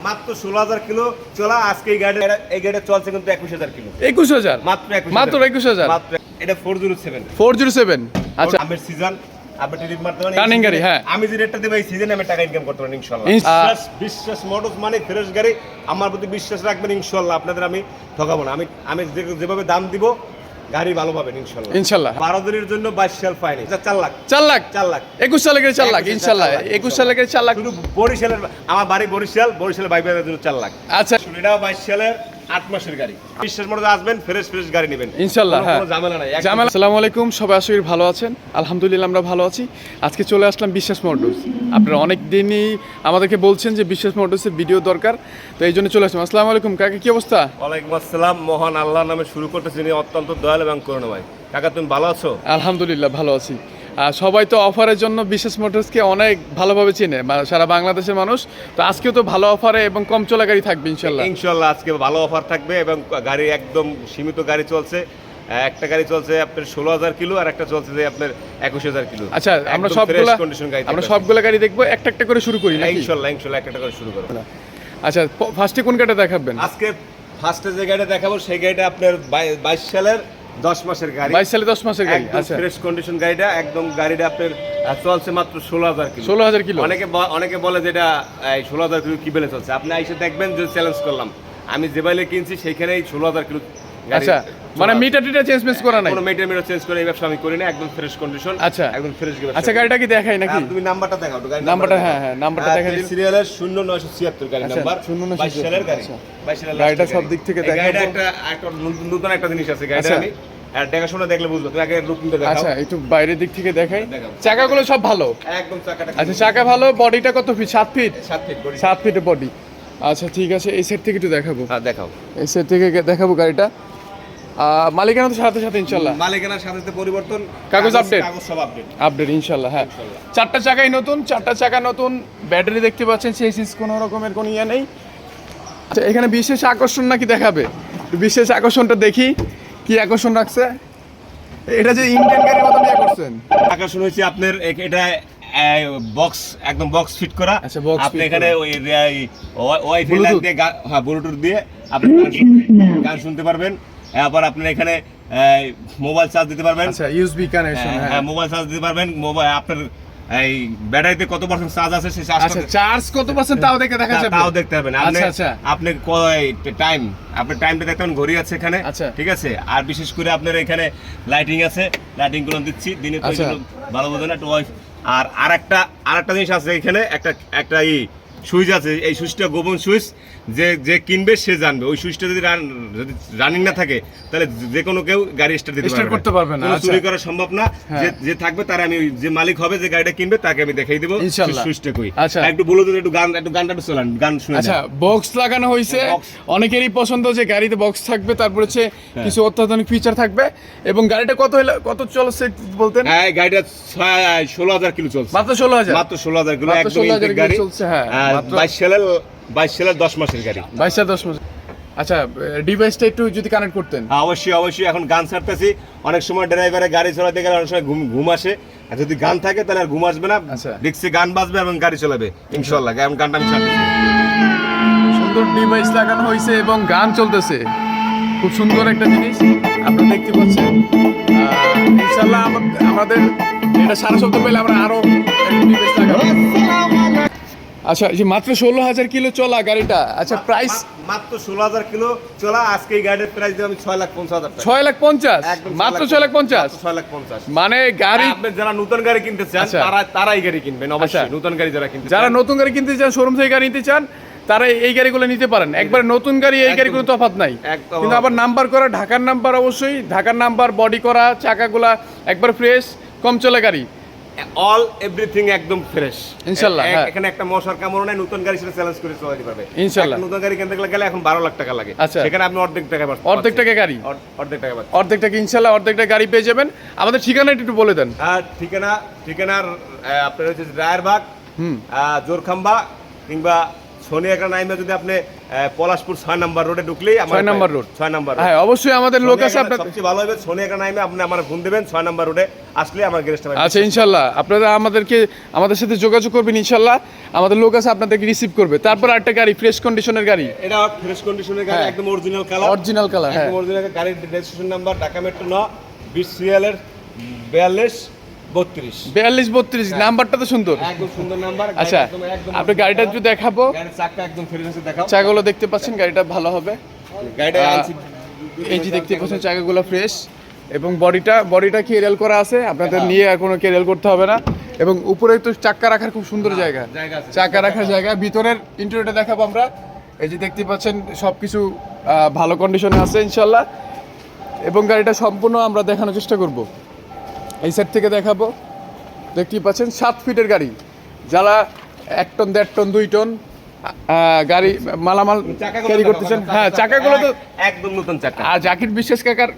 মাত্র 16,000 কিলো চলা আজকে এই গাড়িটা চলছে কিন্তু 21,000 কিলো। 21,000 মাত্র 21,000 মাত্র এটা 407 407 আচ্ছা আমের সিজন আপনি টিপ মারতে পারেন টার্নিং গাড়ি হ্যাঁ আমি যে রেটটা দেব এই সিজনে আমি টাকা ইনকাম করতে পারেন ইনশাআল্লাহ বিশ্বাস মোটরস মানে ফ্রেশ গাড়ি আমার প্রতি বিশ্বাস রাখবেন ইনশাআল্লাহ আপনাদের আমি ঠকাবো না আমি যেভাবে দাম দিব গাড়ি ভালো পাবেন ইনশাআল্লাহ ইনশাআল্লাহ 12 দিনের জন্য 22 সাল ফাইন 4 লাখ 4 লাখ 21 সালে গেলে 4 লাখ ইনশাআল্লাহ 21 সালে গেলে 4 লাখ শুধু বরিশালের আমার বাড়ি বরিশালের বাইপাসের জন্য 4 লাখ আচ্ছা এটাও 22 সালের 8 মাসের গাড়ি বিশ্বাস মতো আসবেন ফ্রেশ গাড়ি নেবেন ইনশাআল্লাহ হ্যাঁ কোনো ঝামেলা নাই আসসালামু আলাইকুম সবাই আশা করি ভালো আছেন আলহামদুলিল্লাহ আমরা ভালো আছি আজকে চলে আসলাম বিশ্বাস মোটরস আপনারা অনেক দিনই আমাদেরকে বলছেন যে বিশ্বাস মোটরসের ভিডিও দরকার তো এই জন্য চলে আসলাম আসসালামু আলাইকুম কাকা কি অবস্থা ওয়ালাইকুম আসসালাম মহান আল্লাহর নামে শুরু করতেছি যিনি অত্যন্ত দয়ালু এবং করুণাময় কাকা তুমি ভালো আছো আলহামদুলিল্লাহ ভালো আছি আর সবাই তো অফারের জন্য বিশ্বাস মোটরসকে অনেক ভালোভাবে চিনে সারা বাংলাদেশের মানুষ তো আজকেও তো ভালো অফারে এবং কম চলা গাড়ি থাকবে ইনশাল্লাহ আজকে ভালো অফার থাকবে এবং গাড়ি একদম সীমিত গাড়ি চলছে একটা গাড়ি চলছে আপনার 16,000 কিলো আর একটা চলছে যে আপনার 21,000 কিলো আচ্ছা আমরা সবগুলো গাড়ি দেখবো একটা একটা করে শুরু করি ইনশাল্লাহ একটা করে শুরু করব আচ্ছা ফার্স্টে কোন গাড়িটা দেখাবেন আজকে ফার্স্টে যে গাড়িটা দেখাবো সেই গাড়িটা আপনার 22 সালের 10 মাসের গাড়ি 22 সালে 10 মাসের গাড়ি আচ্ছা ফ্রেশ কন্ডিশন গাড়িটা একদম গাড়িটা আপনার চলছে মাত্র 16,000 কিলো 16,000 কিলো অনেকে বলে যে এটা 16,000 কিলো কি বেলে চলছে আপনি এসে দেখবেন যে চ্যালেঞ্জ করলাম আমি যে বাইলে কিনছি সেইখানেই 16,000 কিলো আচ্ছা মানে মিটার চেঞ্জ করা নাই কোনো মিটার চেঞ্জ করে এই ব্যবসা আমি করি না একদম ফ্রেশ কন্ডিশন আচ্ছা একদম ফ্রেশ গাড়ি আচ্ছা গাড়িটা কি দেখাই নাকি তুমি নাম্বারটা দেখাও গাড়ি নাম্বারটা হ্যাঁ নাম্বারটা দেখাই দিন সিরিয়ালের 0976 গাড়ি নাম্বার 22 সালের গাড়ি 22 সালের গাড়িটা সব দিক থেকে দেখাবো গাড়িটা একটা নতুন একটা জিনিস আছে গাড়িটা আমি আর দেখাশোনা দেখলে বুঝবো তুমি আগে লুকিংটা দেখাও আচ্ছা একটু বাইরের দিক থেকে দেখাই চাকাগুলো সব ভালো একদম চাকাটা আচ্ছা চাকা ভালো বডিটা কত ফিট 7 ফিট 7 ফিটের বডি আচ্ছা ঠিক আছে এই সেট থেকে একটু দেখাবো হ্যাঁ দেখাও এই সেট থেকে দেখাবো গাড়িটা মালিকানা তো সাথে ইনশাআল্লাহ মালিকানার সাথে পরিবর্তন কাগজ আপডেট সব আপডেট ইনশাআল্লাহ হ্যাঁ চারটা চাকা নতুন ব্যাটারি দেখতে পাচ্ছেন সেই কোনো রকমের কোনো ইয়ে নেই আচ্ছা এখানে বিশেষ আকর্ষণ নাকি দেখাবে বিশেষ আকর্ষণটা দেখি কি আকর্ষণ রাখছে এটা যে ইন্ডিয়ান গাড়ির মতো নিয়ে করছেন আকর্ষণ হয়েছে আপনার এটা বক্স একদম বক্স ফিট করা আচ্ছা বক্স আপনি এখানে ওই ওয়াইফাই লাইন দিয়ে হ্যাঁ ব্লুটুথ দিয়ে আপনি গান শুনতে পারবেন আবার আপনি এখানে মোবাইল চার্জ দিতে পারবেন আচ্ছা ইউএসবি কানেকশন হ্যাঁ মোবাইল চার্জ দিতে পারবেন মোবাইল আপনার এই ব্যাটারিতে কত পার্সেন্ট চার্জ আছে সেই আচ্ছা চার্জ কত পার্সেন্ট তাও দেখা যাবে তাও দেখতে পাবেন আপনি টাইম আপনি টাইমটা দেখতে পাবেন ঘড়ি আছে এখানে ঠিক আছে আর বিশেষ করে আপনার এখানে লাইটিং আছে লাইটিং গুলো দিচ্ছি দিনে তো ভালো বোঝে না একটু আর আরেকটা জিনিস আছে এখানে একটা সুইচ আছে এই সুইচটা গোপন সুইচ যে কিনবে সে জানবে ওই সুইচটা যদি রানিং না থাকে তাহলে যে কোনো কেউ গাড়ি স্টার্ট করতে পারবে না চুরি করা সম্ভব না যে থাকবে তার আমি যে মালিক হবে যে গাড়িটা কিনবে তাকে আমি দেখাই দেব সুইচটা কই একটু বলে দিন একটু গানটা একটু চালান গান শুনে আচ্ছা বক্স লাগানো হয়েছে অনেকেরই পছন্দ যে গাড়িতে বক্স থাকবে তারপরে হচ্ছে কিছু অত্যাধুনিক ফিচার থাকবে এবং গাড়িটা কত চলছে বলতেন হ্যাঁ গাড়িটা 16,000 কিলো চলছে মাত্র 16,000 কিলো একদম ইনটেক গাড়ি চলছে হ্যাঁ 22 সালের 10 মাসের গাড়ি 22 সালের 10 মাস আচ্ছা ডিভাইসটা একটু যদি কানেক্ট করতেন অবশ্যই এখন গান ছাড়তেছি অনেক সময় ড্রাইভারে গাড়ি চালাতে গেলে অনেক সময় ঘুম আসে আর যদি গান থাকে তাহলে আর ঘুম আসবে না রিক্সে গান বাজবে এবং গাড়ি চালাবে ইনশাআল্লাহ গানটা আমি ছাড়তেছি সুন্দর ডিভাইস লাগানো হয়েছে এবং গান চলতেছে খুব সুন্দর একটা জিনিস আপনারা দেখতে পাচ্ছেন ইনশাআল্লাহ আমাদের এটা সারা সপ্তাহ পেলে আমরা আরো ডিভাইস লাগাবো আচ্ছা এই যে মাত্র 16,000 কিলো চলা গাড়িটা আচ্ছা প্রাইস মাত্র 16,000 কিলো চলা আজকে এই গাড়ির প্রাইস দিয়ে আমি 6,50,000 টাকা 6,50,000 মাত্র 6,50,000 মানে গাড়ি আপনি যারা নতুন গাড়ি কিনতে চান তারাই গাড়ি কিনবেন অবশ্যই নতুন গাড়ি যারা নতুন গাড়ি কিনতে চান শোরুম থেকে গাড়ি নিতে চান তারা এই গাড়িগুলো নিতে পারেন একবার নতুন গাড়ি এই গাড়িগুলো তফাৎ নাই কিন্তু আবার নাম্বার করা ঢাকার নাম্বার অবশ্যই ঢাকার নাম্বার বডি করা চাকাগুলা একবার ফ্রেশ কম চলে গাড়ি অল এভরিথিং একদম ফ্রেশ ইনশাআল্লাহ এখানে একটা মশার কামড় নাই নতুন গাড়ি সেটা চ্যালেঞ্জ করে চালাতে পারবে ইনশাআল্লাহ নতুন গাড়ি কিনতে গেলে এখন 12 লাখ টাকা লাগে সেখানে আপনি অর্ধেক টাকা পাচ্ছেন অর্ধেক টাকা ইনশাআল্লাহ অর্ধেকটা গাড়ি পেয়ে যাবেন আমাদের ঠিকানাটা একটু বলে দেন ঠিকানার আপনার হচ্ছে রায়েরবাগ জোরখাম্বা কিংবা সোনিয়াকা নাইমে যদি আপনি পলাশপুর 6 নম্বর রোডে ঢুকলেই 6 নম্বর রোড 6 নম্বর হ্যাঁ অবশ্যই আমাদের লোক আছে আপনাদের সবচেয়ে ভালো হবে সোনিয়াকা নাইমে আপনি আমার ফোন দিবেন 6 নম্বর রোডে আসলে আমার গ্যারেজটা পাবেন। আচ্ছা ইনশাল্লাহ আপনারা আমাদের সাথে যোগাযোগ করবেন ইনশাল্লাহ আমাদের লোক আছে আপনাদেরকে রিসিভ করবে। তারপর একটা গাড়ি ফ্রেশ কন্ডিশনের গাড়ি, এটা ফ্রেশ কন্ডিশনের গাড়ি, একদম অরিজিনাল কালার হ্যাঁ একদম অরিজিনাল গাড়ির রেজিস্ট্রেশন নাম্বার ঢাকা মেট্রো 9 20 সিরিয়ালের 4232 নাম্বারটা তো সুন্দর, একদম সুন্দর নাম্বার। আচ্ছা আপনি গাড়িটা একটু দেখাবো, গাড়ির চাকা একদম ফ্রেশ আছে, দেখাও চাকাগুলো দেখতে পাচ্ছেন, গাড়িটা ভালো হবে। গাড়িটা এই যে দেখতে পাচ্ছেন চাকাগুলো ফ্রেশ এবং বডিটা কেরিয়াল করা আছে, আপনাদের নিয়ে আর কোনো কেরিয়াল করতে হবে না। এবং উপরে তো চাকা রাখার খুব সুন্দর জায়গা, চাকা রাখার জায়গা। ভিতরের ইন্টেরিয়রটা দেখাবো আমরা, এই যে দেখতে পাচ্ছেন সবকিছু ভালো কন্ডিশনে আছে ইনশাল্লাহ। এবং গাড়িটা সম্পূর্ণ আমরা দেখানোর চেষ্টা করব, এই সাইড থেকে দেখাবো। দেখতেই পাচ্ছেন 7 ফিটের গাড়ি, যারা 1 টন 1.5 টন 2 টন গাড়ি মালামাল ক্যারি করতেছেন, হ্যাঁ চাকাগুলো তো একদম নতুন চাকা। আর জাকির বিশ্বাস কাকার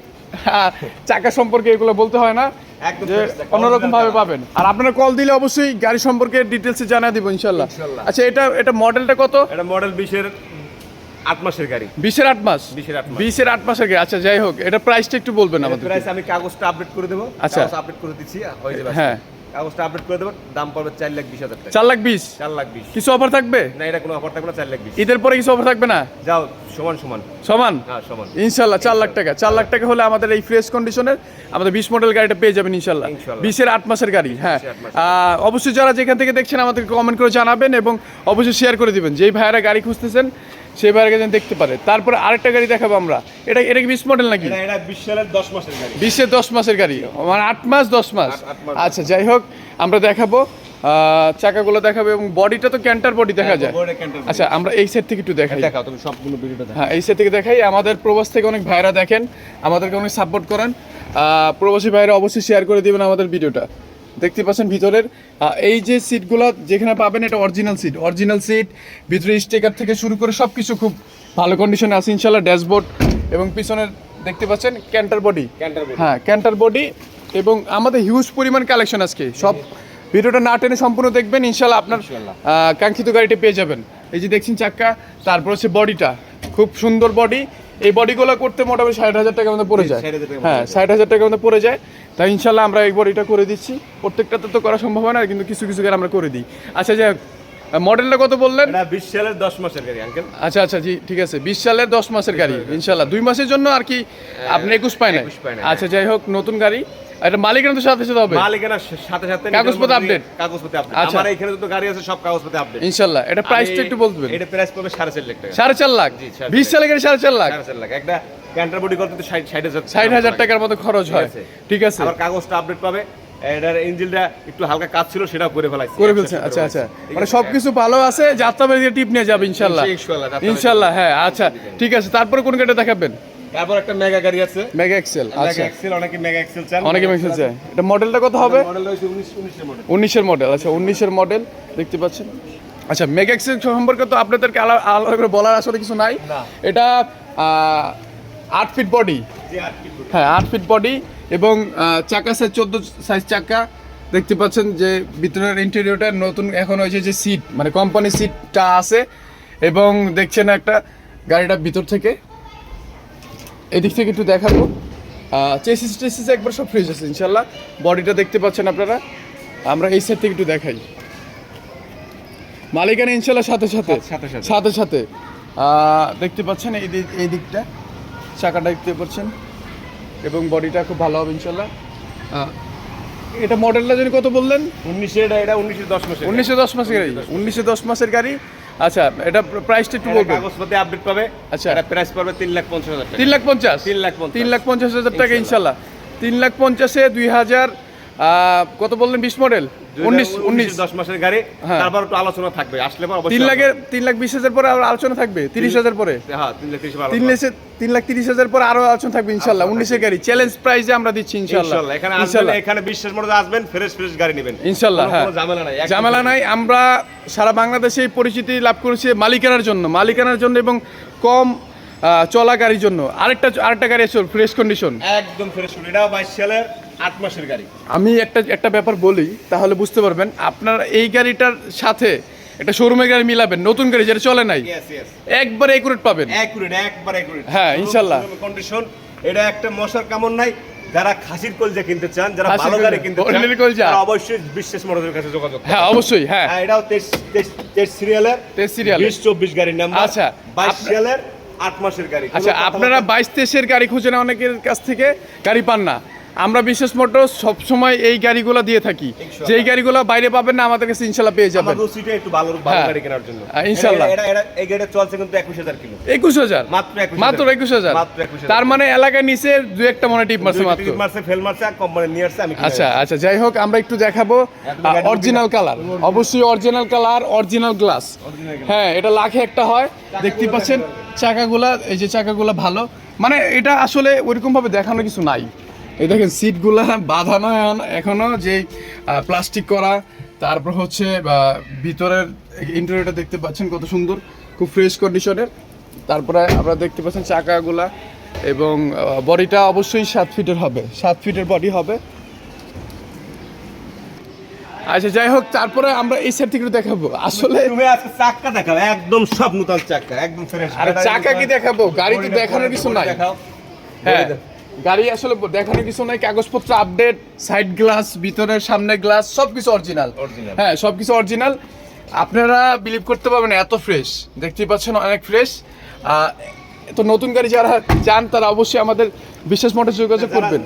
চাকা সম্পর্কে এগুলো বলতে হয় না, যে অন্যরকম ভাবে পাবেন। আর আপনারা কল দিলে অবশ্যই গাড়ি সম্পর্কে ডিটেলসে জানিয়ে দিব ইনশাল্লাহ। আচ্ছা এটা মডেলটা কত? এটা মডেল 20 8 মাসের গাড়ি। 20 8 মাস 20 8 মাসের গাড়ি। আচ্ছা যাই হোক, এটা প্রাইসটা একটু বলবেন আমাদের। প্রাইস আমি কাগজটা আপডেট করে দেব, আচ্ছা কাগজ আপডেট করে দিচ্ছি হয়ে যাবে। হ্যাঁ কাগজটা আপডেট করে দেব, দাম পড়বে 4,20,000 টাকা। 4,20,000 কিছু অফার থাকবে না? এটা কোনো অফার থাকবে না, 4,20,000। ঈদের পরে কিছু অফার থাকবে না? যাও সমান হ্যাঁ সমান ইনশাল্লাহ 4 লাখ টাকা। 4 লাখ টাকা হলে আমাদের এই ফ্রেশ কন্ডিশনের আমাদের 20 মডেল গাড়িটা পেয়ে যাবেন ইনশাল্লাহ। 20 8 মাসের গাড়ি। হ্যাঁ অবশ্যই যারা যেখান থেকে দেখছেন আমাদেরকে কমেন্ট করে জানাবেন এবং অবশ্যই শেয়ার করে দিবেন, যেই ভাইয়েরা গাড়ি খুঁজতেছেন সেই ভাইয়েরা যেন দেখতে পারে। তারপরে আরেকটা গাড়ি দেখাবো আমরা, এটা কি 20 মডেল নাকি? এটা 20 সালের 10 মাসের গাড়ি। 20 10 মাসের গাড়ি, মানে 8 মাস 10 মাস। আচ্ছা যাই হোক, আমরা দেখাবো চাকাগুলো দেখাবো এবং বডিটা তো ক্যান্টার বডি দেখা যায়। আচ্ছা আমরা এই সাইড থেকে একটু দেখাই, দেখাও তুমি সবগুলো ভিডিওটা দেখাও। হ্যাঁ এই সাইড থেকে দেখাই। আমাদের প্রবাস থেকে অনেক ভাইরা দেখেন, আমাদেরকে অনেক সাপোর্ট করেন, প্রবাসী ভাইরা অবশ্যই শেয়ার করে দিবেন আমাদের ভিডিওটা। দেখতে পাচ্ছেন ভিতরের এই যে সিটগুলো যেখানে পাবেন, এটা অরিজিনাল সিট, ভিতরে স্টিকার থেকে শুরু করে সব কিছু খুব ভালো কন্ডিশনে আছে ইনশাল্লাহ। ড্যাশবোর্ড এবং পিছনের দেখতে পাচ্ছেন ক্যান্টার বডি, হ্যাঁ ক্যান্টার বডি। এবং আমাদের হিউজ পরিমাণ কালেকশন আজকে, সব ভিডিওটা না টেনে সম্পূর্ণ দেখবেন ইনশাল্লাহ, আপনার কাঙ্ক্ষিত গাড়িটা পেয়ে যাবেন। এই যে দেখছেন চাক্কা, তারপর হচ্ছে বডিটা খুব সুন্দর বডি। এই বডিগুলো করতে মোটামুটি 60,000 টাকার মধ্যে পড়ে যায়, হ্যাঁ 60,000 টাকার মধ্যে পড়ে যায়। তাই ইনশাল্লাহ আমরা এই বডিটা করে দিচ্ছি, প্রত্যেকটাতে তো করা সম্ভব হয় না, কিন্তু কিছু কিছু গাড়ি আমরা করে দিই। আচ্ছা যাই হোক, মডেলটা কত বললেন? এটা 20 সালের 10 মাসের গাড়ি আঙ্কেল। আচ্ছা জি ঠিক আছে, 20 সালের 10 মাসের গাড়ি ইনশাল্লাহ, 2 মাসের জন্য আর কি আপনি 21 পায় না। আচ্ছা যাই হোক, নতুন গাড়ি, এটা মালিকানা তো সাথে হবে, মালিকানার সাথে কাগজপত্র আপডেট। আচ্ছা আমার এখানে যত গাড়ি আছে সব কাগজপত্র আপডেট ইনশাআল্লাহ। এটা প্রাইসটা একটু বলতে দিবেন। এটা প্রাইস পড়বে 4.5 লাখ টাকা। 4.5 লাখ 20 সালের গাড়ি 4.5 লাখ। একটা ক্যান্টার বডি করতে তো 60,000 টাকার মতো খরচ হয়, ঠিক আছে। আবার কাগজটা আপডেট পাবে, এটার ইঞ্জিনটা একটু হালকা কাজ ছিল, সেটাও করে ফেলছেন। আচ্ছা মানে সবকিছু ভালো আছে, যাত্রা বাড়ি টিপ নিয়ে যাবে ইনশাআল্লাহ। হ্যাঁ আচ্ছা ঠিক আছে। তারপরে কোন গাড়িটা দেখাবেন? তারপর একটা মেগা গাড়ি আছে, মেগা এক্সেল। আচ্ছা অনেকে মেগা এক্সেল চান, অনেকে মেগা এক্সেল চায়। এটা মডেলটা কত হবে? মডেল হইছে 19 এর মডেল। 19 এর মডেল। আচ্ছা 19 এর মডেল দেখতে পাচ্ছেন। আচ্ছা মেগা এক্সেল সম্পর্কে তো আপনাদেরকে আলাদা করে বলার আসলে কিছু নাই। এটা 8 ফিট বডি, হ্যাঁ 8 ফিট বডি এবং চাকা সাইজ 14 সাইজ চাকা। দেখতে পাচ্ছেন যে ভিতরের ইন্টেরিয়রটা নতুন এখন হয়েছে, যে সিট মানে কোম্পানি সিটটা আছে। এবং দেখছেন একটা গাড়িটা ভিতর থেকে, এদিক থেকে একটু দেখাবো, চেসিস একবার সব ফ্রেশ আছে ইনশাল্লাহ। বডিটা দেখতে পাচ্ছেন আপনারা, আমরা এই সাইড থেকে একটু দেখাই। মালিকানা ইনশাল্লাহ সাথে দেখতে পাচ্ছেন এই দিকটা, চাকাটা দেখতে পাচ্ছেন এবং বডিটা খুব ভালো হবে ইনশাল্লাহ। এটা মডেলটা যদি কত বললেন? 1910 মাসের গাড়ি। 1910 মাসের গাড়ি। আচ্ছা এটা প্রাইসটা একটু বলবেন? কাগজপত্র আপডেট পাবে। আচ্ছা এটা প্রাইস পড়বে 3,50,000 টাকা। 3,50,000 টাকা ইনশাআল্লাহ। 3,50,000-এ 2000 কত বললেন? 20 মডেল 19 মাসের গাড়ি। তারপর একটু আলোচনা থাকবে, আসলে পর অবশ্যই 3,20,000 পরে আরো আলোচনা থাকবে। 30,000 পরে, হ্যাঁ 3,30,000 পরে আরো আলোচনা থাকবে ইনশাআল্লাহ। 19 এর গাড়ি চ্যালেঞ্জ প্রাইসে আমরা দিচ্ছি ইনশাআল্লাহ। এখানে আসবেন, এখানে বিশ্বাস মধ্যে আসবেন, ফ্রেশ গাড়ি নেবেন ইনশাআল্লাহ। হ্যাঁ ঝামেলা নাই। আমরা সারা বাংলাদেশে পরিচিতি লাভ করেছি মালিকানার জন্য এবং কম চলা গাড়ির জন্য। আরেকটা গাড়ি আছে ফ্রেশ কন্ডিশন, একদম ফ্রেশ। এটাও 22 সালের 8 মাসের গাড়ি। আমি একটা ব্যাপার বলি, তাহলে বুঝতে পারবেন। আপনার এই গাড়িটার সাথে একটা শোরুমের গাড়ি মিলাবেন, নতুন গাড়ি যেটা চলে নাই, Yes, yes. একবারে একুরেট পাবেন। একবার একুরেট। হ্যাঁ, ইনশাআল্লাহ। কন্ডিশন, এটা একটা মশার কামড় নাই। যারা খাসির কলজা কিনতে চান, যারা খাসির ভালো গাড়ি কলজা, কিনতে চান, original কলজা। তারা অবশ্যই বিশ্বাস মোটরসের কাছে যোগাযোগ করুন। হ্যাঁ অবশ্যই, হ্যাঁ এটাও 23 সিরিয়ালের, 2024 গাড়ির নাম্বার। আচ্ছা, 22 সিরিয়ালের 8 মাসের গাড়ি। আচ্ছা, আপনারা 22-23-এর গাড়ি খুঁজেন অনেকের কাছ থেকে, গাড়ি পান না। আমরা বিশেষ মোটর সব সময় এই গাড়িগুলো দিয়ে থাকি, ইনশাআল্লাহ। যেই গাড়িগুলো বাইরে পাবেন না আমাদের কাছে ইনশাআল্লাহ পেয়ে যাবেন। আমার রুচিটা একটু ভালো হ্যাঁ। গাড়ি কেনার জন্য। ইনশাআল্লাহ। এই গাড়িটা চলছে কিন্তু 21,000 কিলো। 21,000 মাত্র 21,000। মাত্র 21,000। মাত্র 21,000। তার মানে এলাকায় নিচে দু একটা মনে টিপ মারছে মাত্র। টিপ মারছে, ফেল মারছে, আর কোম্পানি নিয়ে আসছে, আমি কিনে আচ্ছা এনেছি। আচ্ছা, যাই হোক আমরা একটু দেখাবো গাড়ি অরিজিনাল কালার, অবশ্যই অরিজিনাল কালার, অরিজিনাল গ্লাস। হ্যাঁ, এটা লাখে একটা হয়। দেখতে পাচ্ছেন চাকাগুলা, এই যে চাকাগুলা ভালো, মানে এটা আসলে ওইরকম ভাবে দেখানো কিছু নাই। এই দেখেন সিটগুলা বাঁধানো এখনো, যে প্লাস্টিক করা, তারপর হচ্ছে ভিতরের ইন্টেরিয়রটা দেখতে পাচ্ছেন কত সুন্দর, খুব ফ্রেশ কন্ডিশনের। তারপরে আপনারা দেখতে পাচ্ছেন চাকাগুলা, এবং বডিটা অবশ্যই 7 ফিটের হবে, 7 ফিটের বডি হবে। আচ্ছা, যাই হোক, তারপরে আমরা এই সাইড থেকে একটু দেখাবো আসলে। তুমি আজকে চাকা দেখাও, একদম সব নতুন চাকা, একদম ফ্রেশ। আর চাকা কি দেখাবো, গাড়ি তো দেখানোর কিছু নাই। দেখাও। হ্যাঁ, গাড়ি আসলে দেখানোর কিছু নাই, কাগজপত্র আপডেট, সাইড গ্লাস, ভিতরের সামনে গ্লাস সবকিছু অরিজিনাল। হ্যাঁ, সবকিছু অরিজিনাল। আপনারা বিলিভ করতে পারবেন না, এত ফ্রেশ। দেখতেই পাচ্ছেন অনেক ফ্রেশ। তো নতুন গাড়ি যারা চান তারা অবশ্যই আমাদের বিশেষ মোটর যোগাযোগ করবেন।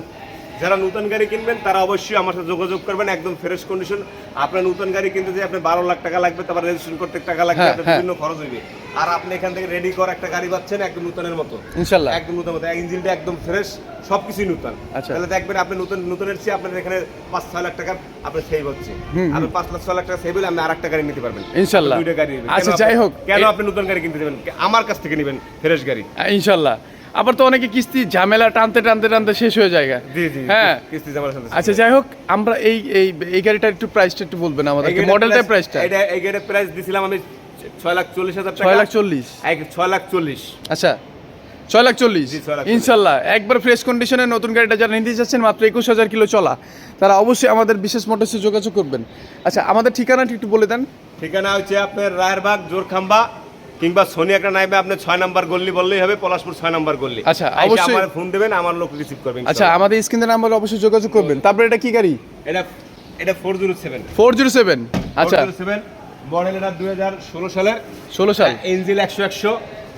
যারা নতুন গাড়ি কিনবেন তারা অবশ্যই আমার সাথে যোগাযোগ করবেন, একদম ফ্রেশ কন্ডিশন। আপনার নতুন গাড়ি কিনতে যে আপনার 12 লাখ টাকা লাগবে, তারপর রেজিস্ট্রেশন করতে টাকা লাগবে, হ্যাঁ, আপনার হ্যাঁ। বিভিন্ন খরচ হইবে। আর আপনি এখান থেকে রেডি করা একটা গাড়ি পাচ্ছেন একদম নতুনের মতো, ইনশাআল্লাহ। একদম নতুন মতো, ইঞ্জিনটা একদম ফ্রেশ, সবকিছুই নতুন। আচ্ছা। তাহলে দেখবেন আপনি নতুনের চেয়ে আপনার এখানে 5-6 লাখ টাকা আপনার সেভ হচ্ছে। আপনি 5-6 লাখ টাকা সেভ হলে আপনি আরেকটা গাড়ি নিতে পারবেন ইনশাআল্লাহ। দুইটা গাড়ি নেবেন। আচ্ছা, কেন যাই হোক, কেন আপনি নতুন গাড়ি কিনতে যাবেন? আমার কাছ থেকে নেবেন ফ্রেশ গাড়ি। ইনশাআল্লাহ। আবার তো অনেকে কিস্তি ঝামেলা টানতে টানতে টানতে শেষ হয়ে যায়। জি জি, হ্যাঁ, কিস্তি জমা সাথে। আচ্ছা, যাই হোক, আমরা এই এই এই গাড়িটার একটু প্রাইসটা একটু বলবেন আমাদের, মডেলটার প্রাইসটা। এই গাড়ির প্রাইস দিছিলাম আমি 6,40,000 টাকা। 6,40,000। 6,40,000। আচ্ছা, 6,40,000। জি, 6,40,000। ইনশাল্লাহ, একবার ফ্রেশ কন্ডিশনে নতুন গাড়িটা যারা নিতে যাচ্ছেন, মাত্র 21,000 কিলো চলা, তারা অবশ্যই আমাদের বিশেষ মোটরসে যোগাযোগ করবেন। আচ্ছা, আমাদের ঠিকানাটা একটু বলে দেন। ঠিকানা হচ্ছে আপনার রায়েরবাগ জোরখাম্বা, কিংবা সোনিয়াকা নাইবে আপনি 6 নাম্বার গল্লি বললেই হবে, পলাশপুর 6 নাম্বার গল্লি। আচ্ছা, অবশ্যই আমার ফোন দেবেন, আমার লোক রিসিভ করবেন। আচ্ছা, আমাদের স্ক্রিনের নাম্বারে অবশ্যই যোগাযোগ করবেন। তারপরে এটা কি গাড়ি? এটা 407। 407। আচ্ছা, 407 মডেল, এটা 2016 সালের। 16 সাল। ইঞ্জিন 100,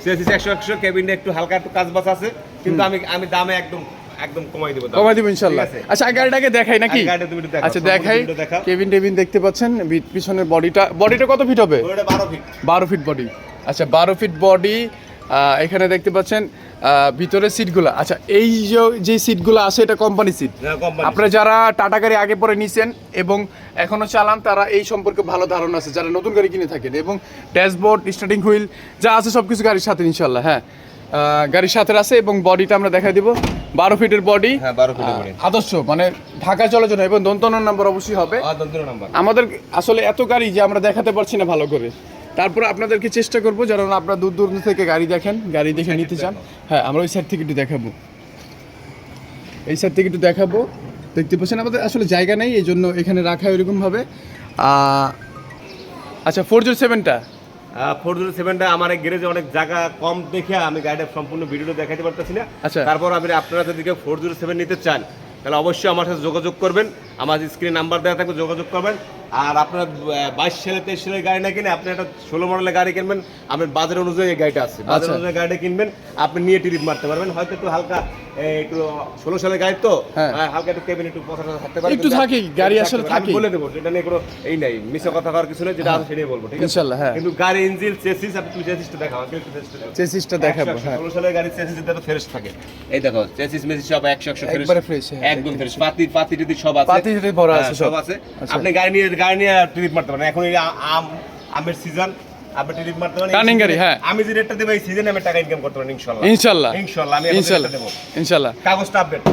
চেসিস 100, কেবিনে একটু হালকা একটু কাজ বাজ আছে, কিন্তু আমি দামে একদম কমাই দেব। কমাই দিব ইনশাআল্লাহ। ঠিক আছে? আচ্ছা, গাড়িটাকে দেখাই নাকি? গাড়িটা তুমি একটু দেখাও। আচ্ছা, দেখাই। সম্পূর্ণ দেখাও। কেবিন টেবিন দেখতে পাচ্ছেন, পিছনের বডিটা কত ফিট হবে? ওটা 12 ফিট। 12 fit body. আচ্ছা, 12 ফিট বডি। এখানে দেখতে পাচ্ছেন ভিতরে সিটগুলো। আচ্ছা, এই যে সিটগুলো আছে এটা কোম্পানি সিট। আপনারা যারা টাটা গাড়ি আগে পরে নিছেন এবং এখনো চালান, তারা এই সম্পর্কে ভালো ধারণা আছে, যারা নতুন গাড়ি কিনে থাকেন। এবং ড্যাশবোর্ড, স্টার্টিং হুইল যা আছে সবকিছু গাড়ির সাথে ইনশাআল্লাহ। হ্যাঁ, গাড়ির সাথে আছে। এবং বডিটা আমরা দেখাই দিব, 12 ফিটের বডি। হ্যাঁ, 12 ফিটের বডি। আদর্শ, মানে ঢাকায় চলার জন্য। এবং দন্তন নাম্বার অবশ্যই হবে। দন্তন নাম্বার। আমাদের আসলে এত গাড়ি যে আমরা দেখাতে পারছি না ভালো করে, তারপর আপনাদেরকে চেষ্টা করবো যেন আপনারা দূর দূরান্ত থেকে গাড়ি দেখেন, গাড়ি দেখে নিতে চান। হ্যাঁ, আমরা ওই সাইড থেকে একটু দেখাবো, এই সাইড থেকে একটু দেখাবো। দেখতে পাচ্ছেন আমাদের আসলে জায়গা নেই, এই জন্য এখানে রাখা এরকমভাবে। আচ্ছা, 407টা 407টা আমার এই গ্যারেজে অনেক জায়গা কম দেখে আমি গাড়িটা সম্পূর্ণ ভিডিওটা দেখাতে পারতেছি না। আচ্ছা। তারপর আপনারা যদি কেউ 407 নিতে চান, তাহলে অবশ্যই আমার সাথে যোগাযোগ করবেন। আমার স্ক্রিনে নাম্বার দেওয়া থাকবে, যোগাযোগ করবেন। আর আপনারা 22 সালে 23 সালের গাড়ি না কিনে আপনি একটা 16 মডেলের গাড়ি কিনবেন, আপনার বাজার অনুযায়ী এই গাড়িটা আছে, বাজার অনুযায়ী গাড়িটা কিনবেন, আপনি নিয়ে ট্রিপ মারতে পারবেন। হয়তো একটু হালকা একটু 16 সালের গাড়ি তো, হালকা একটু কেবিন একটু কথা থাকতে পারে, একটু থাকি, গাড়ি আসলে থাকি। বলে দেবো, এটা নিয়ে কোনো এই নাই, মিছে কথা করার কিছু নেই, যেটা আছে সেটাই বলবো, ঠিক আছে ইনশাআল্লাহ। হ্যাঁ, কিন্তু গাড়ি ইঞ্জিন চেসিস, আপনি চেসিসটা দেখাও, চেসিসটা দেখাবো। হ্যাঁ, 16 সালের গাড়ি চেসিস যেটা ফ্রেশ থাকে, এই দেখো চেসিস মেসিস সব 100 একবারে ফ্রেশ। একদম ফ্রেশ, পাতি যদি সব আছে, পাতি যদি ভরা আছে সব আছে। আপনি গাড়ি নিয়ে ট্রিপ মারতে পারেন। এখন এই আমের সিজন, আপনি ট্রিপ মারতে পারেন রানিং গাড়ি, হ্যাঁ। আমি যে রেটটা দেব এই সিজনে আমি টাকা ইনকাম করতে পারেন ইনশাআল্লাহ ইনশাআল্লাহ ইনশাআল্লাহ আমি ইনশাআল্লাহ দেব ইনশাআল্লাহ কাগজটা আপডেট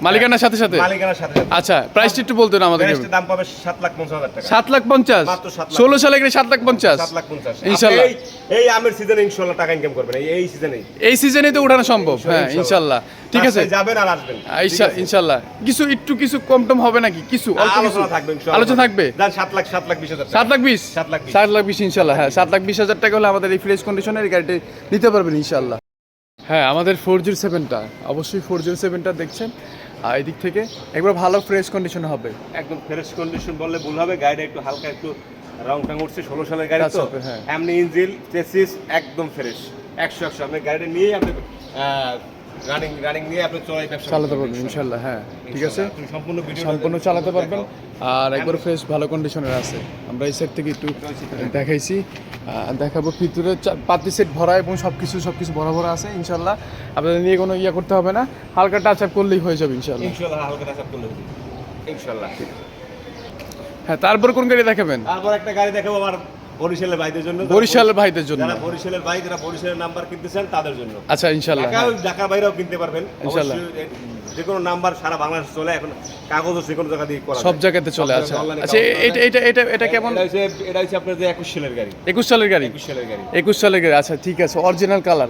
মালিকানার সাথে সাথে মালিকানার সাথে সাথে আচ্ছা প্রাইসটা একটু বলতেন আমাদের প্রাইসটা দাম পাবে 7,50,000 টাকা 7,50,000 মাত্র 7 লাখ। 16 সালে গেলে 7,50,000 7,50,000 ইনশাআল্লাহ এই আমের সিজনে ইনশাআল্লাহ টাকা ইনকাম করবেন এই সিজনে এই সিজনে তো উঠানো সম্ভব, হ্যাঁ ইনশাআল্লাহ। ঠিক আছে, যাবেন আর আসবেন ইনশাআল্লাহ। কিছু কম টম হবে নাকি? কিছু অল্প কিছু আলোচনা থাকবে ইনশাআল্লাহ। আলোচনা থাকবে। যান 7,20,000 টাকা 7,20,000 7,20,000 7,20,000 ইনশাআল্লাহ, হ্যাঁ 7,20,000 টাকা হলে আমাদের এই ফ্রেশ কন্ডিশনের গাড়িটি নিতে পারবেন ইনশাআল্লাহ। হ্যাঁ, আমাদের 407টা অবশ্যই 407টা দেখছেন এদিক থেকে একবার ভালো ফ্রেশ কন্ডিশন হবে। একদম ফ্রেশ কন্ডিশন বললে ভুল হবে, গাড়িটা একটু হালকা একটু রং টাং উঠছে, 16 সালের গাড়ি তো, হ্যাঁ। এমনি ইঞ্জিন চেসিস একদম ফ্রেশ 100 আপনি গাড়িটা নিয়ে আপনি রানিং নিয়ে আপনি চালাতে পারবেন ইনশাআল্লাহ। হ্যাঁ ঠিক আছে, সম্পূর্ণ চালাতে পারবেন। আর একবার ফ্রেশ ভালো কন্ডিশনের আছে। আমরা এই সাইড থেকে একটু দেখাইছি, দেখাবো ভিতরে পাতি সেট ভরা এবং সবকিছু ভরা ভরা আছে ইনশাআল্লাহ। আপনাদের নিয়ে কোনো ইয়া করতে হবে না, হালকা টাচ আপ করলেই হয়ে যাবে ইনশাআল্লাহ। হালকা টাচ আপ করলে হবে ইনশাআল্লাহ। হ্যাঁ, তারপর কোন গাড়ি দেখাবেন? তারপর একটা গাড়ি দেখাবো আমার বরিশালের ভাইদের জন্য, বরিশালের ভাইদের জন্য, যারা বরিশালের ভাই যারা বরিশালের নাম্বার কিনতে চান তাদের জন্য। আচ্ছা ইনশাআল্লাহ, ঢাকার বাইরেও কিনতে পারবেন ইনশাআল্লাহ। যে কোনো নাম্বার সারা বাংলাদেশে চলে, এখন কাগজও যে কোনো জায়গা দিয়ে করা যায়, সব জায়গাতে চলে। আচ্ছা আচ্ছা, এটা কেমন? এটা হচ্ছে আপনার যে 21 সালের গাড়ি। 21 সালের গাড়ি। 21 সালের গাড়ি। আচ্ছা ঠিক আছে, অরিজিনাল কালার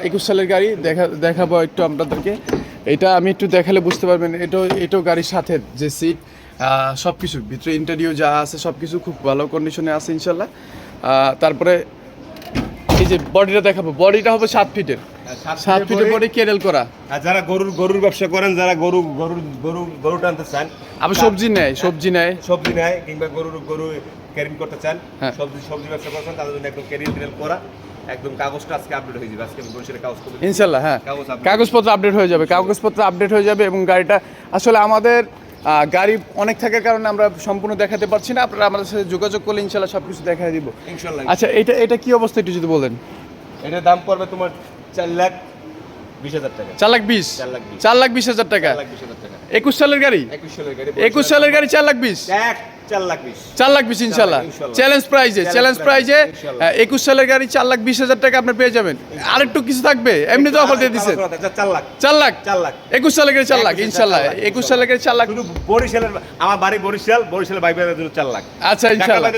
21 সালের গাড়ি দেখাবো একটু আপনাদেরকে। এটা আমি একটু দেখালে বুঝতে পারবেন। এটাও গাড়ির সাথে যে সিট সব কিছু ভিতরে ইন্টেরিয়র যা আছে সব কিছু খুব ভালো কন্ডিশনে আছে ইনশাল্লাহ। তারপরে এই যে বডিটা দেখাবো, বডিটা হবে 7 ফিটের, 7 ফিটের বডি কেরেল করা। আর যারা গরুর ব্যবসা করেন, যারা গরু টানতে চান, আবার সবজি নেয় কিংবা গরু ক্যারিং করতে চান, সবজি ব্যবসা করছেন, তাদের জন্য একদম ক্যারিয়ার করা, একদম কাগজটা আজকে আপডেট হয়ে যাবে। আজকে বরিশালের কাগজ ইনশাল্লাহ, হ্যাঁ কাগজপত্র আপডেট হয়ে যাবে এবং গাড়িটা আসলে আমাদের গাড়ি অনেক থাকার কারণে আমরা সম্পূর্ণ দেখাতে পারছি না। আপনারা আমাদের সাথে যোগাযোগ করলে ইনশাল্লাহ সব কিছু দেখাই দিব ইনশাল্লাহ। আচ্ছা, এটা কি অবস্থা একটু যদি বলেন? এটার দাম পড়বে তোমার 4,20,000 টাকা। 4,20,000 টাকা। 21 সালের গাড়ি 21 সালের গাড়ি 4,20,000 4,20,000 ইনশাল্লাহ। চ্যালেঞ্জ প্রাইজে 21 সালের গাড়ি 4,20,000 টাকা আপনি পেয়ে যাবেন। আরেকটু কিছু থাকবে, এমনি তো অফার দিয়ে দিচ্ছেন 4 লাখ 21 সালের গাড়ি 4 লাখ ইনশাল্লাহ। 21 সালের গাড়ি 4 লাখ। বরিশালের, আমার বাড়ি বরিশালের ভাই বোনদের জন্য 4 লাখ। আচ্ছা ইনশাল্লাহ,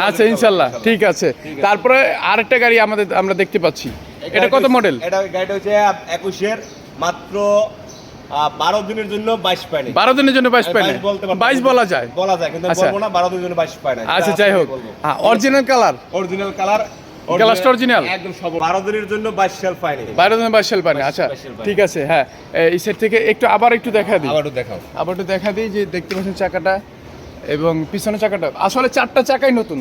আচ্ছা ইনশাল্লাহ ঠিক আছে। তারপরে আরেকটা গাড়ি আমরা দেখতে পাচ্ছি, এটা কত মডেল? এটা গাড়িটা হচ্ছে 21 মাত্র 12 দিনের জন্য 22 পায় না। 12 দিনের জন্য 22 পায় না, 22 বলা যায় কিন্তু বলবো না, 12 দিনের জন্য 22 পায় না। আচ্ছা যাই হোক, হ্যাঁ অরিজিনাল কালার গ্লাসটা অরিজিনাল একদম সব 12 দিনের জন্য 22 সাল পায় না, 12 দিনের 22 সাল পায় না। আচ্ছা ঠিক আছে, হ্যাঁ এই সেট থেকে আবার একটু দেখা দিই, আবার একটু দেখা দিই যে দেখতে পাচ্ছেন চাকাটা এবং পিছনের চাকাটা আসলে 4টা চাকাই নতুন,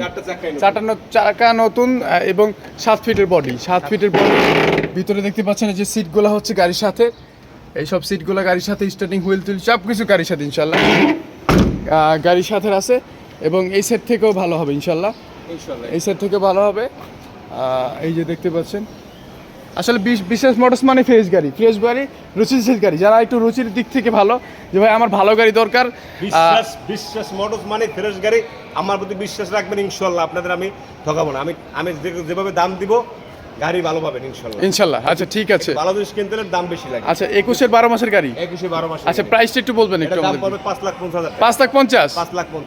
4টা চাকা নতুন এবং 7 ফিটের বডি, 7 ফিটের বডি। ভিতরে দেখতে পাচ্ছেন যে সিটগুলো হচ্ছে গাড়ির সাথে, এই সব সিটগুলো গাড়ির সাথে, স্টার্টিং হুইল টুইল সব কিছু গাড়ির সাথে ইনশাল্লাহ গাড়ির সাথে আছে। এবং এই সেট থেকেও ভালো হবে ইনশাল্লাহ, এই সেট থেকে ভালো হবে। এই যে দেখতে পাচ্ছেন আসলে বিশেষ মোটরস মানে ফ্রেশ গাড়ি, রুচিশীল গাড়ি। যারা একটু রুচির দিক থেকে ভালো, যে ভাই আমার ভালো গাড়ি দরকার, বিশ্বাস মোটরস মানে ফ্রেশ গাড়ি, আমার প্রতি বিশ্বাস রাখবেন ইনশাল্লাহ। আপনাদের আমি ঠকাবো না, আমি যেভাবে দাম দিব গাড়ি ভালো পাবেন ইনশাল্লাহ। আচ্ছা ঠিক আছে, ভালো জিনিস কিনতে হলে দাম বেশি লাগে। আচ্ছা 21 12 মাসের গাড়ি, 21 12 মাস। আচ্ছা প্রাইসটা একটু বলবেন একটু আমাদের? দাম পড়বে 5,50,000 5,50,000।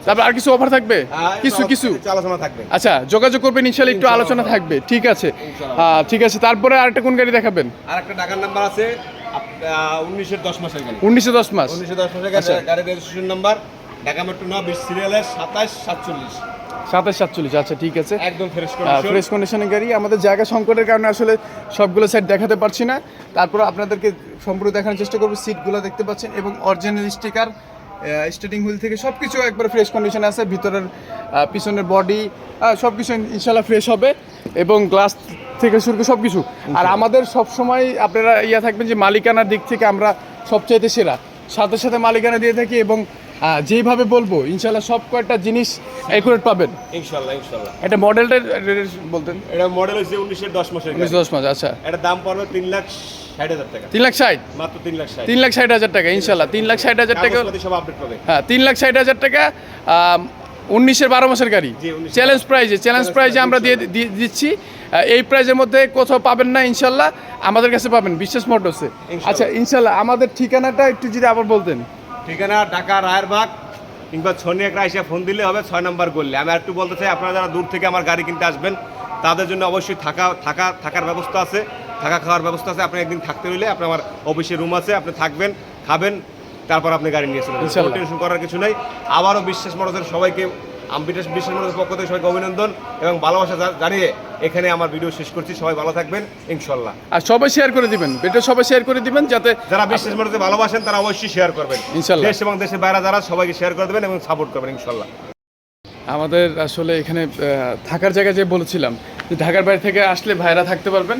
তারপর আর কিছু অফার থাকবে? কিছু আলোচনা থাকবে। আচ্ছা যোগাযোগ করবেন ইনশাআল্লাহ, একটু আলোচনা থাকবে। ঠিক আছে, ঠিক আছে। তারপরে আরেকটা কোন গাড়ি দেখাবেন? আরেকটা ঢাকার নাম্বার আছে 19 10 মাসের গাড়ি। 19 10 মাস গাড়ির রেজিস্ট্রেশন নাম্বার ঢাকা মেট্রো 9 20 সিরিয়ালের 2747। আচ্ছা ঠিক আছে, একদম ফ্রেশ কন্ডিশনের গাড়ি। আমাদের জায়গা সংকটের কারণে আসলে সবগুলো সাইড দেখাতে পারছি না, তারপর আপনাদেরকে সম্পূর্ণ দেখানোর চেষ্টা করবো। সিটগুলো দেখতে পাচ্ছেন এবং অরিজিনাল স্টিকার, স্টার্টিং হুইল থেকে সব কিছু একবার ফ্রেশ কন্ডিশনে আছে। ভিতরের পিছনের বডি সব কিছু ইনশাল্লাহ ফ্রেশ হবে এবং গ্লাস থেকে শুরু করে সব কিছু। আর আমাদের সবসময় আপনারা থাকবেন যে মালিকানার দিক থেকে আমরা সবচাইতে সেরা, সাথে মালিকানা দিয়ে থাকি এবং যেইভাবে বলবো ইনশাল্লাহ সব কয়েকটা জিনিস অ্যাকুরেট পাবেন ইনশাল্লাহ। এটা মডেলটা বলতেন? এটা মডেল হচ্ছে 19 10 মাসের, 19 10 মাস। আচ্ছা এটা দাম পড়বে 3,60,000 টাকা। 3,60,000 মাত্র 3,60,000, 3,60,000 টাকা ইনশাল্লাহ। 3,60,000 টাকা সব আপডেট পাবে। হ্যাঁ 3,60,000 টাকা 19-এর 12 মাসের গাড়ি জি, 19 চ্যালেঞ্জ প্রাইজে আমরা দিচ্ছি। এই প্রাইজের মধ্যে কোথাও পাবেন না ইনশাল্লাহ, আমাদের কাছে পাবেন বিশ্বাস মোটরসে। আচ্ছা ইনশাল্লাহ, আমাদের ঠিকানাটা একটু যদি আবার বলতেন। ঠিকানা ঢাকা রায়েরবাগ কিংবা ছনিয়াকড়া এসে ফোন দিলে হবে 6 নম্বর গল্লি। আমি একটু বলতে চাই, আপনারা যারা দূর থেকে আমার গাড়ি কিনতে আসবেন তাদের জন্য অবশ্যই থাকার ব্যবস্থা আছে, থাকা খাওয়ার ব্যবস্থা আছে। আপনি একদিন থাকতে হইলে আপনার আমার অফিসে রুম আছে, আপনি থাকবেন, খাবেন, তারপর আপনি গাড়ি নিয়ে চলে যাবেন। টেনশন করার কিছু নাই। আবারও বিশ্বাস মোটরসের সবাইকে, বিশ্বাস মোটরসের পক্ষ থেকে সবাইকে অভিনন্দন এবং ভালোবাসা জানিয়ে এখানে আমার ভিডিও শেষ করছি। সবাই ভালো থাকবেন ইনশাল্লাহ। আর সবাই শেয়ার করে দিবেন, ভিডিও সবাই শেয়ার করে দিবেন, যাতে যারা বিশ্বাস মোটরসে ভালোবাসেন তারা অবশ্যই শেয়ার করবেন ইনশাল্লাহ। দেশ এবং দেশের বাইরে যারা সবাইকে শেয়ার করে দেবেন এবং সাপোর্ট করবেন ইনশাল্লাহ। আমাদের আসলে এখানে থাকার জায়গা যে বলেছিলাম, যে ঢাকার বাইরে থেকে আসলে ভাইরা থাকতে পারবেন।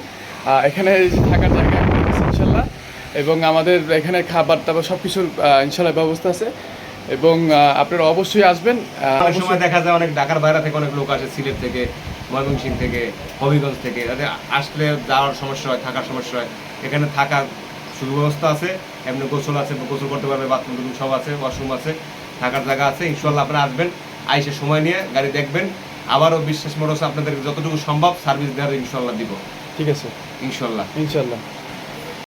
এখানে থাকার জায়গা ইনশাল্লাহ, এবং আমাদের এখানে খাবার দাবার সব কিছুর ইনশাল্লাহ ব্যবস্থা আছে, এবং আপনারা অবশ্যই আসবেন। অনেক সময় দেখা যায় অনেক ঢাকার বাইরে থেকে অনেক লোক আসে, সিলেট থেকে, ময়মনসিংহ থেকে, হবিগঞ্জ থেকে, যাতে আসলে যাওয়ার সমস্যা হয়, থাকার সমস্যা হয়। এখানে থাকার সুব্যবস্থা আছে, এমনি গোসল আছে, গোসল করতে পারবে, বাথরুম সব আছে, ওয়াশরুম আছে, থাকার জায়গা আছে। ইনশাল্লাহ আপনারা আসবেন, আইসে সময় নিয়ে গাড়ি দেখবেন। আবারও বিশ্বাস মোটরস আপনাদের যতটুকু সম্ভব সার্ভিস দেওয়ার ইনশাল্লাহ দিব। ঠিক আছে ইনশাল্লাহ।